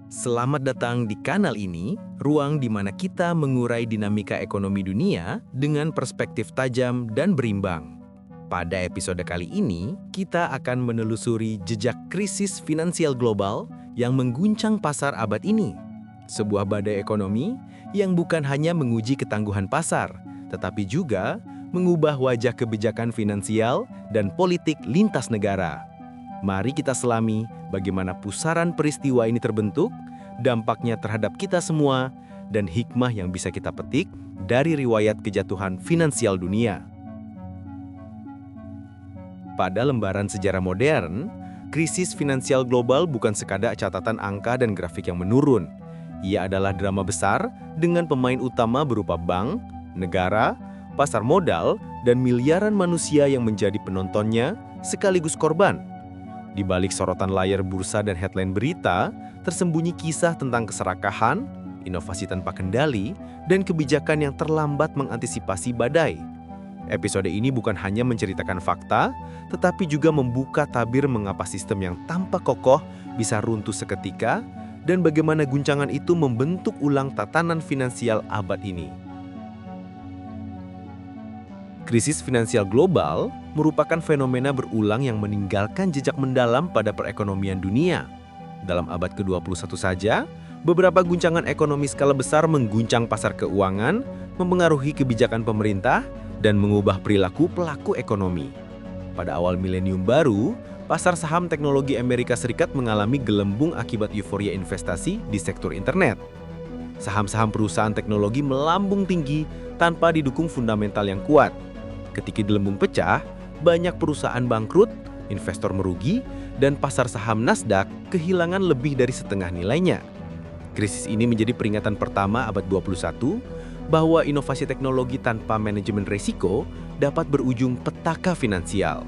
Selamat datang di kanal ini, ruang di mana kita mengurai dinamika ekonomi dunia dengan perspektif tajam dan berimbang. Pada episode kali ini, kita akan menelusuri jejak krisis finansial global yang mengguncang pasar abad ini. Sebuah badai ekonomi yang bukan hanya menguji ketangguhan pasar, tetapi juga mengubah wajah kebijakan finansial dan politik lintas negara. Mari kita selami bagaimana pusaran peristiwa ini terbentuk, dampaknya terhadap kita semua, dan hikmah yang bisa kita petik dari riwayat kejatuhan finansial dunia. Pada lembaran sejarah modern, krisis finansial global bukan sekadar catatan angka dan grafik yang menurun. Ia adalah drama besar dengan pemain utama berupa bank, negara, pasar modal, dan miliaran manusia yang menjadi penontonnya sekaligus korban. Di balik sorotan layar bursa dan headline berita, tersembunyi kisah tentang keserakahan, inovasi tanpa kendali, dan kebijakan yang terlambat mengantisipasi badai. Episode ini bukan hanya menceritakan fakta, tetapi juga membuka tabir mengapa sistem yang tanpa kokoh bisa runtuh seketika, dan bagaimana guncangan itu membentuk ulang tatanan finansial abad ini. Krisis finansial global merupakan fenomena berulang yang meninggalkan jejak mendalam pada perekonomian dunia. Dalam abad ke-21 saja, beberapa guncangan ekonomi skala besar mengguncang pasar keuangan, mempengaruhi kebijakan pemerintah, dan mengubah perilaku pelaku ekonomi. Pada awal milenium baru, pasar saham teknologi Amerika Serikat mengalami gelembung akibat euforia investasi di sektor internet. Saham-saham perusahaan teknologi melambung tinggi tanpa didukung fundamental yang kuat. Ketika gelembung pecah, banyak perusahaan bangkrut, investor merugi, dan pasar saham Nasdaq kehilangan lebih dari setengah nilainya. Krisis ini menjadi peringatan pertama abad 21 bahwa inovasi teknologi tanpa manajemen risiko dapat berujung petaka finansial.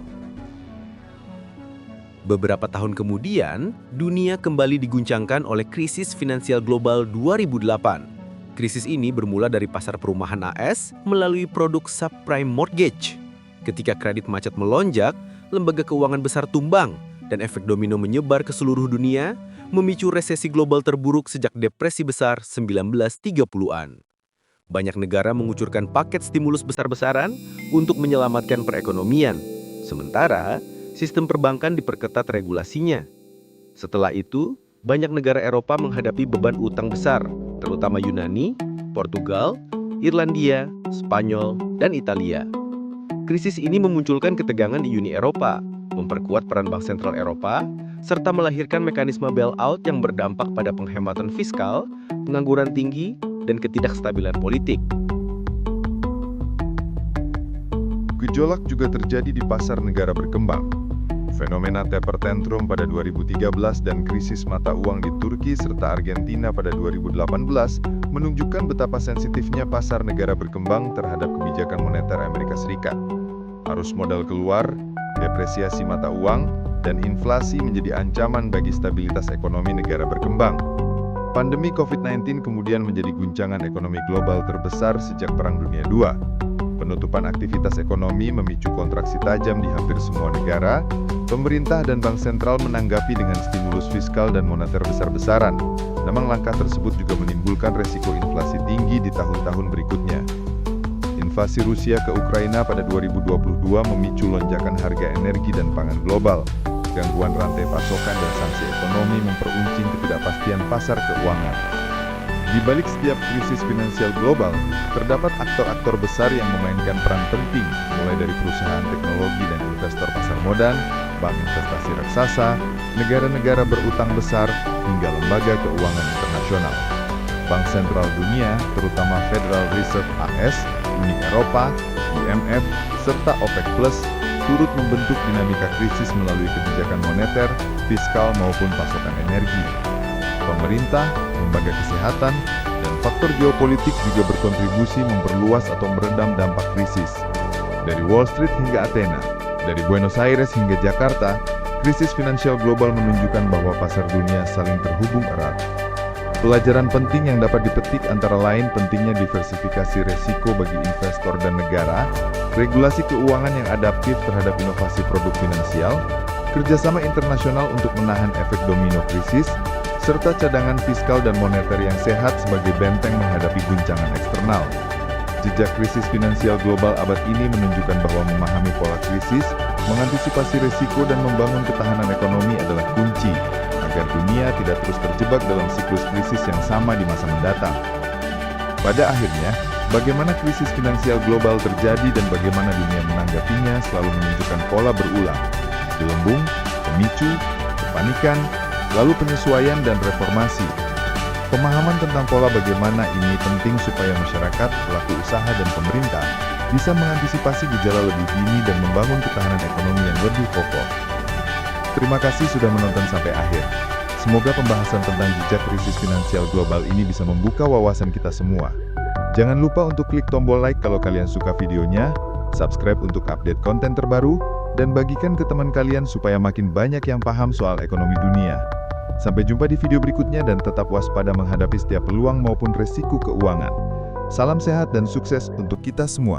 Beberapa tahun kemudian, dunia kembali diguncangkan oleh krisis finansial global 2008. Krisis ini bermula dari pasar perumahan AS melalui produk subprime mortgage. Ketika kredit macet melonjak, lembaga keuangan besar tumbang, dan efek domino menyebar ke seluruh dunia, memicu resesi global terburuk sejak depresi besar 1930-an. Banyak negara mengucurkan paket stimulus besar-besaran untuk menyelamatkan perekonomian. Sementara, sistem perbankan diperketat regulasinya. Setelah itu, banyak negara Eropa menghadapi beban utang besar, terutama Yunani, Portugal, Irlandia, Spanyol, dan Italia. Krisis ini memunculkan ketegangan di Uni Eropa, memperkuat peran Bank Sentral Eropa, serta melahirkan mekanisme bailout yang berdampak pada penghematan fiskal, pengangguran tinggi, dan ketidakstabilan politik. Gejolak juga terjadi di pasar negara berkembang. Fenomena taper tantrum pada 2013 dan krisis mata uang di Turki serta Argentina pada 2018 menunjukkan betapa sensitifnya pasar negara berkembang terhadap kebijakan moneter Amerika Serikat. Arus modal keluar, depresiasi mata uang, dan inflasi menjadi ancaman bagi stabilitas ekonomi negara berkembang. Pandemi COVID-19 kemudian menjadi guncangan ekonomi global terbesar sejak Perang Dunia II. Penutupan aktivitas ekonomi memicu kontraksi tajam di hampir semua negara. Pemerintah dan bank sentral menanggapi dengan stimulus fiskal dan moneter besar-besaran. Namun langkah tersebut juga menimbulkan resiko inflasi tinggi di tahun-tahun berikutnya. Invasi Rusia ke Ukraina pada 2022 memicu lonjakan harga energi dan pangan global. Gangguan rantai pasokan dan sanksi ekonomi memperuncing ketidakpastian pasar keuangan. Di balik setiap krisis finansial global, terdapat aktor-aktor besar yang memainkan peran penting, mulai dari perusahaan teknologi dan investor pasar modal, bank investasi raksasa, negara-negara berutang besar, hingga lembaga keuangan internasional. Bank sentral dunia, terutama Federal Reserve AS, Uni Eropa, IMF, serta OPEC Plus, turut membentuk dinamika krisis melalui kebijakan moneter, fiskal maupun pasokan energi. Pemerintah, lembaga kesehatan, dan faktor geopolitik juga berkontribusi memperluas atau meredam dampak krisis. Dari Wall Street hingga Athena, dari Buenos Aires hingga Jakarta, krisis finansial global menunjukkan bahwa pasar dunia saling terhubung erat. Pelajaran penting yang dapat dipetik antara lain pentingnya diversifikasi resiko bagi investor dan negara, regulasi keuangan yang adaptif terhadap inovasi produk finansial, kerjasama internasional untuk menahan efek domino krisis, serta cadangan fiskal dan moneter yang sehat sebagai benteng menghadapi guncangan eksternal. Jejak krisis finansial global abad ini menunjukkan bahwa memahami pola krisis, mengantisipasi risiko dan membangun ketahanan ekonomi adalah kunci agar dunia tidak terus terjebak dalam siklus krisis yang sama di masa mendatang. Pada akhirnya, bagaimana krisis finansial global terjadi dan bagaimana dunia menanggapinya selalu menunjukkan pola berulang, gelembung, pemicu, kepanikan, lalu penyesuaian dan reformasi. Pemahaman tentang pola bagaimana ini penting supaya masyarakat, pelaku usaha, dan pemerintah bisa mengantisipasi gejala lebih dini dan membangun ketahanan ekonomi yang lebih kokoh. Terima kasih sudah menonton sampai akhir. Semoga pembahasan tentang jejak krisis finansial global ini bisa membuka wawasan kita semua. Jangan lupa untuk klik tombol like kalau kalian suka videonya, subscribe untuk update konten terbaru, dan bagikan ke teman kalian supaya makin banyak yang paham soal ekonomi dunia. Sampai jumpa di video berikutnya dan tetap waspada menghadapi setiap peluang maupun resiko keuangan. Salam sehat dan sukses untuk kita semua.